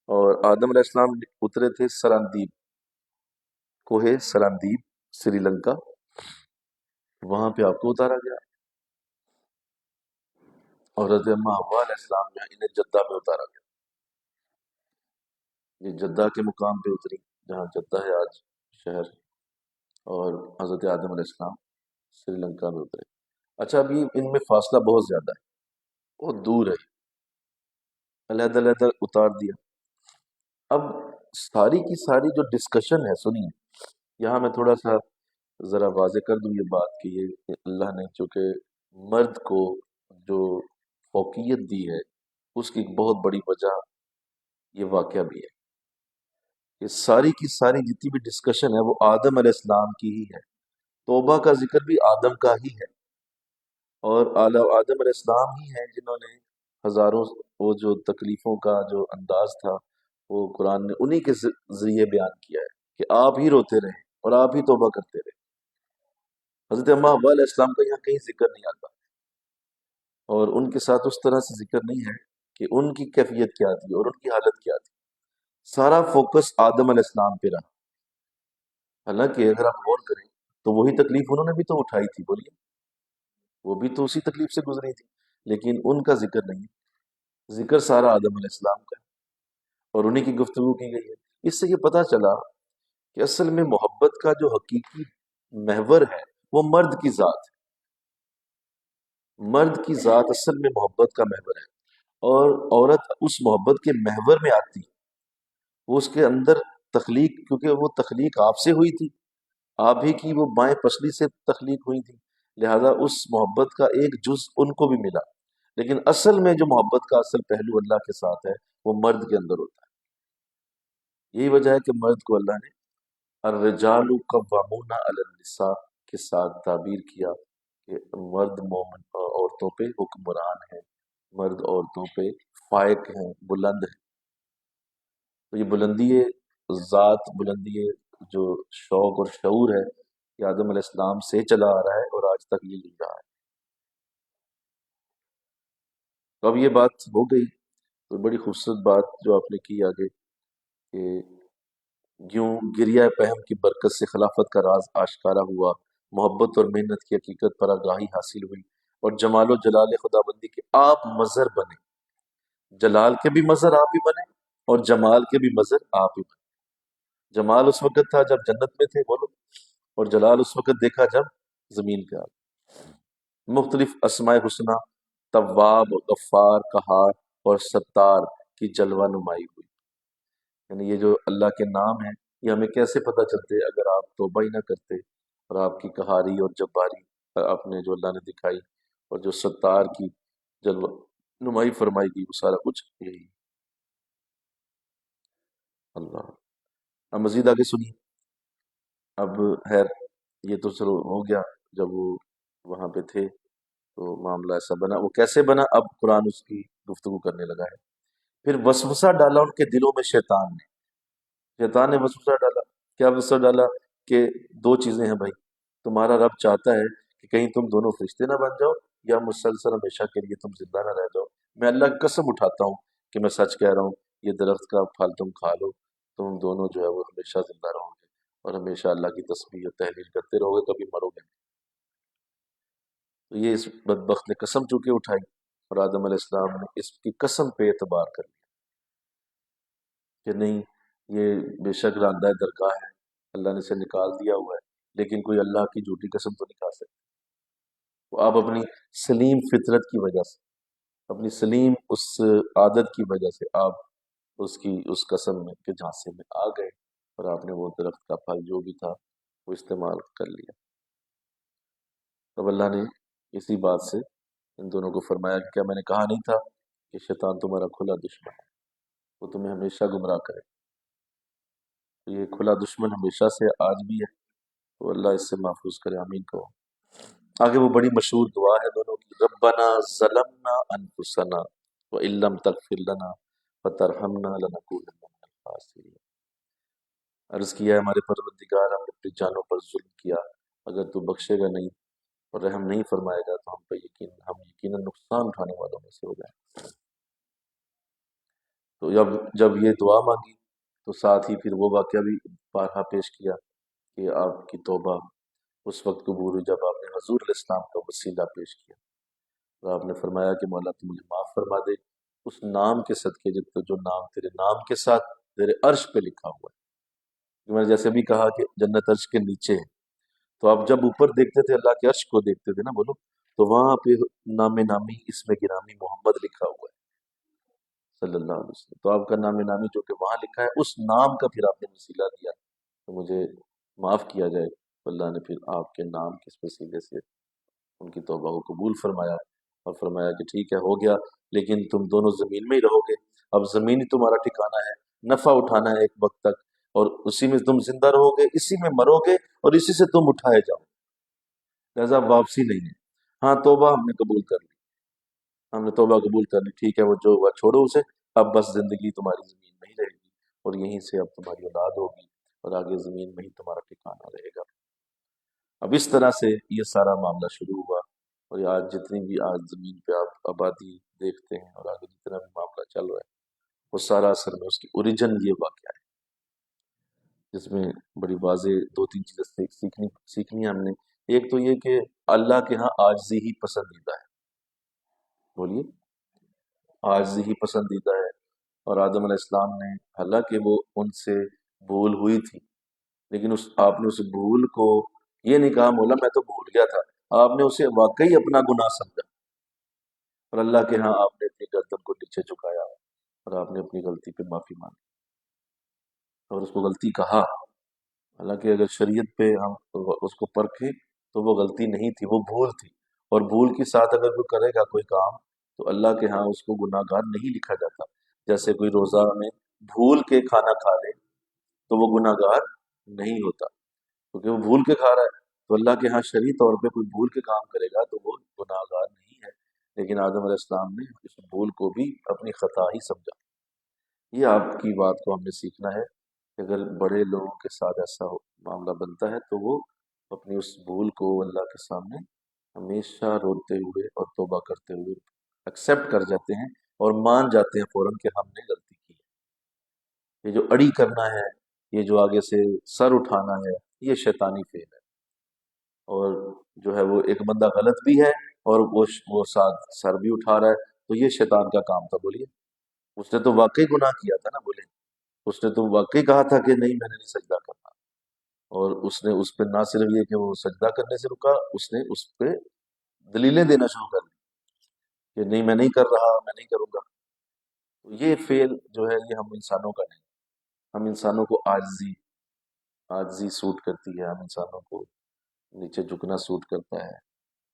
اور آدم علیہ السلام اترے تھے سراندیب، کوہ سراندیب، سری لنکا، وہاں پہ آپ کو اتارا گیا، اور حضرت اماں حوا علیہ السلام جو ہے انہیں جدہ میں اتارا گیا. یہ جدہ کے مقام پہ اتری جہاں جدہ ہے آج شہر، اور حضرت آدم علیہ السلام سری لنکا میں اترے. اچھا اب یہ ان میں فاصلہ بہت زیادہ ہے، بہت دور ہے، علیحدہ علیحدہ اتار دیا. اب ساری کی ساری جو ڈسکشن ہے سنیے، یہاں میں تھوڑا سا ذرا واضح کر دوں یہ بات کہ یہ اللہ نے چونکہ مرد کو جو فوقیت دی ہے اس کی ایک بہت بڑی وجہ یہ واقعہ بھی ہے. یہ ساری کی ساری جتنی بھی ڈسکشن ہے وہ آدم علیہ السلام کی ہی ہے. توبہ کا ذکر بھی آدم کا ہی ہے، اور اعلیٰ آدم علیہ السلام ہی ہیں جنہوں نے ہزاروں وہ جو تکلیفوں کا جو انداز تھا وہ قرآن نے انہی کے ذریعے بیان کیا ہے کہ آپ ہی روتے رہیں اور آپ ہی توبہ کرتے رہیں. حضرت اماں حوا علیہ السلام کا یہاں کہیں ذکر نہیں آتا، اور ان کے ساتھ اس طرح سے ذکر نہیں ہے کہ ان کی کیفیت کیا تھی اور ان کی حالت کیا تھی. سارا فوکس آدم علیہ السلام پہ رہا. حالانکہ اگر آپ غور کریں تو وہی تکلیف انہوں نے بھی تو اٹھائی تھی، بولیے، وہ بھی تو اسی تکلیف سے گزری تھی، لیکن ان کا ذکر نہیں ہے. ذکر سارا آدم علیہ السلام کا ہے اور انہی کی گفتگو کی گئی ہے. اس سے یہ پتہ چلا کہ اصل میں محبت کا جو حقیقی محور ہے وہ مرد کی ذات ہے. مرد کی ذات اصل میں محبت کا محور ہے، اور عورت اس محبت کے محور میں آتی، وہ اس کے اندر تخلیق، کیونکہ وہ تخلیق آپ سے ہوئی تھی، آپ ہی کی وہ مائیں پسلی سے تخلیق ہوئی تھی، لہذا اس محبت کا ایک جز ان کو بھی ملا. لیکن اصل میں جو محبت کا اصل پہلو اللہ کے ساتھ ہے وہ مرد کے اندر ہوتا ہے. یہی وجہ ہے کہ مرد کو اللہ نے الرجال قوامون علی النساء کے ساتھ تعبیر کیا کہ مرد مومن عورتوں پہ حکمران ہیں، مرد عورتوں پہ فائق ہیں، بلند ہیں. تو یہ بلندی ذات، بلندی جو شوق اور شعور ہے یہ آدم علیہ السلام سے چلا آ رہا ہے اور آج تک یہ رہا ہے. تو اب یہ بات ہو گئی، تو بڑی خوبصورت بات جو آپ نے کی آگے کہ یوں گریہ پہم کی برکت سے خلافت کا راز آشکارا ہوا، محبت اور محنت کی حقیقت پر آگاہی حاصل ہوئی، اور جمال و جلال خدا بندی کے آپ مظہر بنے. جلال کے بھی مظہر آپ ہی بنے اور جمال کے بھی مظہر آپ ہی بنے. جمال اس وقت تھا جب جنت میں تھے بولو، اور جلال اس وقت دیکھا جب زمین پہ آ گئے. مختلف اسماء حسنہ تواب، غفار، قہار اور ستار کی جلوہ نمائی ہوئی. یعنی یہ جو اللہ کے نام ہیں یہ ہمیں کیسے پتہ چلتے اگر آپ توبہ ہی نہ کرتے، اور آپ کی قہاری اور جباری آپ نے جو اللہ نے دکھائی، اور جو ستار کی جلوہ نمائی فرمائی گئی، وہ سارا کچھ یہی. اللہ. اب مزید آگے سنیے. اب خیر یہ تو چلو ہو گیا، جب وہ وہاں پہ تھے تو معاملہ ایسا بنا. وہ کیسے بنا اب قرآن اس کی گفتگو کرنے لگا ہے. پھر وسوسہ ڈالا ان کے دلوں میں شیطان نے. شیطان نے وسوسہ ڈالا. کیا وسوسہ ڈالا؟ کہ دو چیزیں ہیں بھائی، تمہارا رب چاہتا ہے کہ کہیں تم دونوں فرشتے نہ بن جاؤ یا مسلسل ہمیشہ کے لیے تم زندہ نہ رہ جاؤ. میں اللہ کی قسم اٹھاتا ہوں کہ میں سچ کہہ رہا ہوں، یہ درخت کا پھل تم کھا لو، تم دونوں جو ہے وہ ہمیشہ زندہ رہو گے اور ہمیشہ اللہ کی تسبیح و تحلیل کرتے رہو گے، کبھی مرو گے نہیں. تو یہ اس بدبخت نے قسم چونکہ اٹھائی، اور آدم علیہ السلام نے اس کی قسم پہ اعتبار کر لیا کہ نہیں، یہ بے شک راندہ درگاہ ہے، اللہ نے اسے نکال دیا ہوا ہے، لیکن کوئی اللہ کی جھوٹی قسم تو نہیں کھا سکتا. تو آپ اپنی سلیم فطرت کی وجہ سے، اپنی سلیم اس عادت کی وجہ سے آپ اس کی اس قسم میں کے جھانسے میں آ گئے، اور آپ نے وہ درخت کا پھل جو بھی تھا وہ استعمال کر لیا. تب اللہ نے اسی بات سے ان دونوں کو فرمایا کہ کیا میں نے کہا نہیں تھا کہ شیطان تمہارا کھلا دشمن ہے، وہ تمہیں ہمیشہ گمراہ کرے. تو یہ کھلا دشمن ہمیشہ سے آج بھی ہے، تو اللہ اس سے محفوظ کرے، آمین کہو. آگے وہ بڑی مشہور دعا ہے دونوں کی، ربنا ظلمنا انفسنا وان لم تغفر لنا وترحمنا لنکونن من الخاسرین. عرض کیا ہے ہمارے پروردگار ہم نے اپنی جانوں پر ظلم کیا، اگر تو بخشے گا نہیں اور رحم نہیں فرمائے گا تو ہم یقیناً نقصان اٹھانے والوں میں سے ہو جائیں. تو جب یہ دعا مانگی تو ساتھ ہی پھر وہ واقعہ بھی بارہا پیش کیا کہ آپ کی توبہ اس وقت قبول ہوئی جب آپ نے حضور علیہ السلام کا وسیلہ پیش کیا اور آپ نے فرمایا کہ مولا تو مجھے معاف فرما دے اس نام کے صدقے جو نام تیرے نام کے ساتھ تیرے عرش پہ لکھا ہوا ہے. میں نے جیسے بھی کہا کہ جنت عرش کے نیچے ہے، تو آپ جب اوپر دیکھتے تھے اللہ کے عرش کو دیکھتے تھے نا، بولو، تو وہاں پہ نام نامی اسم گرامی محمد لکھا ہوا ہے صلی اللہ علیہ وسلم. تو آپ کا نام نامی جو کہ وہاں لکھا ہے، اس نام کا پھر آپ نے وسیلہ دیا تو مجھے معاف کیا جائے. تو اللہ نے پھر آپ کے نام کے وسیلے سے ان کی توبہ کو قبول فرمایا اور فرمایا کہ ٹھیک ہے، ہو گیا، لیکن تم دونوں زمین میں ہی رہو گے. اب زمین ہی تمہارا ٹھکانہ ہے، نفع اٹھانا ہے ایک وقت تک، اور اسی میں تم زندہ رہو گے، اسی میں مرو گے، اور اسی سے تم اٹھائے جاؤ. لہذا واپسی نہیں ہے. ہاں، توبہ ہم نے قبول کر لی، ہم نے توبہ قبول کر لی، ٹھیک ہے، وہ جو ہوا چھوڑو اسے. اب بس زندگی تمہاری زمین میں ہی رہے گی، اور یہیں سے اب تمہاری اولاد ہوگی، اور آگے زمین میں ہی تمہارا ٹھکانہ رہے گا. اب اس طرح سے یہ سارا معاملہ شروع ہوا، اور یہ آج جتنی بھی آج زمین پہ آپ آبادی دیکھتے ہیں اور آگے جتنا بھی معاملہ چل رہا ہے، وہ سارا اصل میں اس کی اوریجن یہ واقعہ ہے، جس میں بڑی واضح دو تین چیزیں سیکھنی ہیں ہم نے. ایک تو یہ کہ اللہ کے ہاں عاجزی ہی پسندیدہ ہے. بولیے، عاجزی ہی پسندیدہ ہے. اور آدم علیہ السلام نے، حالانکہ وہ ان سے بھول ہوئی تھی، لیکن آپ نے اس بھول کو یہ نہیں کہا مولا میں تو بھول گیا تھا، آپ نے اسے واقعی اپنا گناہ سمجھا، اور اللہ کے ہاں آپ نے اپنی گردن کو نیچے جھکایا اور آپ نے اپنی غلطی پہ معافی مانگی اور اس کو غلطی کہا. حالانکہ اگر شریعت پہ ہم اس کو پرکھیں تو وہ غلطی نہیں تھی، وہ بھول تھی. اور بھول کے ساتھ اگر کوئی کرے گا کوئی کام تو اللہ کے ہاں اس کو گناہ گار نہیں لکھا جاتا. جیسے کوئی روزہ میں بھول کے کھانا کھا لے تو وہ گناہ گار نہیں ہوتا، کیونکہ وہ بھول کے کھا رہا ہے. تو اللہ کے ہاں شرعی طور پہ کوئی بھول کے کام کرے گا تو وہ گناہ گار نہیں ہے. لیکن آدم علیہ السلام نے اس بھول کو بھی اپنی خطا ہی سمجھا. یہ آپ کی بات کو ہم نے سیکھنا ہے کہ اگر بڑے لوگوں کے ساتھ ایسا معاملہ بنتا ہے تو وہ اپنی اس بھول کو اللہ کے سامنے ہمیشہ روتے ہوئے اور توبہ کرتے ہوئے ایکسیپٹ کر جاتے ہیں اور مان جاتے ہیں فوراً کہ ہم نے غلطی کی ہے. یہ جو اڑی کرنا ہے، یہ جو آگے سے سر اٹھانا ہے، یہ شیطانی فعل ہے. اور جو ہے وہ ایک بندہ غلط بھی ہے اور وہ ساتھ سر بھی اٹھا رہا ہے، تو یہ شیطان کا کام تھا. بولیے، اس نے تو واقعی گناہ کیا تھا نا. بولے، اس نے تو واقعی کہا تھا کہ نہیں میں نے نہیں سجدہ کرنا، اور اس نے اس پہ نہ صرف یہ کہ وہ سجدہ کرنے سے رکا، اس نے اس پہ دلیلیں دینا شروع کر دی کہ نہیں میں نہیں کر رہا، میں نہیں کروں گا. تو یہ فعل جو ہے یہ ہم انسانوں کا نہیں. ہم انسانوں کو عاجزی سوٹ کرتی ہے، ہم انسانوں کو نیچے جھکنا سوٹ کرتا ہے،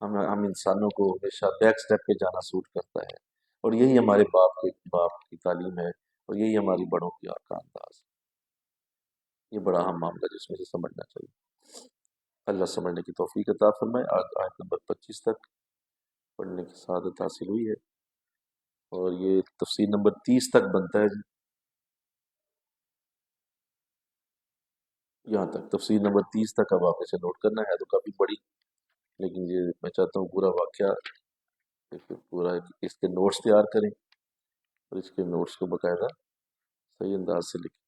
ہم انسانوں کو ہمیشہ بیک سٹیپ پہ جانا سوٹ کرتا ہے. اور یہی ہمارے باپ کی تعلیم ہے، اور یہی ہماری بڑوں کی کا انداز ہے. یہ بڑا اہم معاملہ جس میں سے سمجھنا چاہیے. اللہ سمجھنے کی توفیق عطا فرمائے. آج آیت نمبر 25 تک پڑھنے کی سعادت حاصل ہوئی ہے، اور یہ تفسیر نمبر 30 تک بنتا ہے جی. یہاں تک تفسیر نمبر 30 تک اب آپ اسے نوٹ کرنا ہے. تو کافی بڑی، لیکن یہ میں چاہتا ہوں پورا واقعہ پورا اس کے نوٹس تیار کریں اور اس کے نوٹس کو باقاعدہ صحیح انداز سے لکھیں.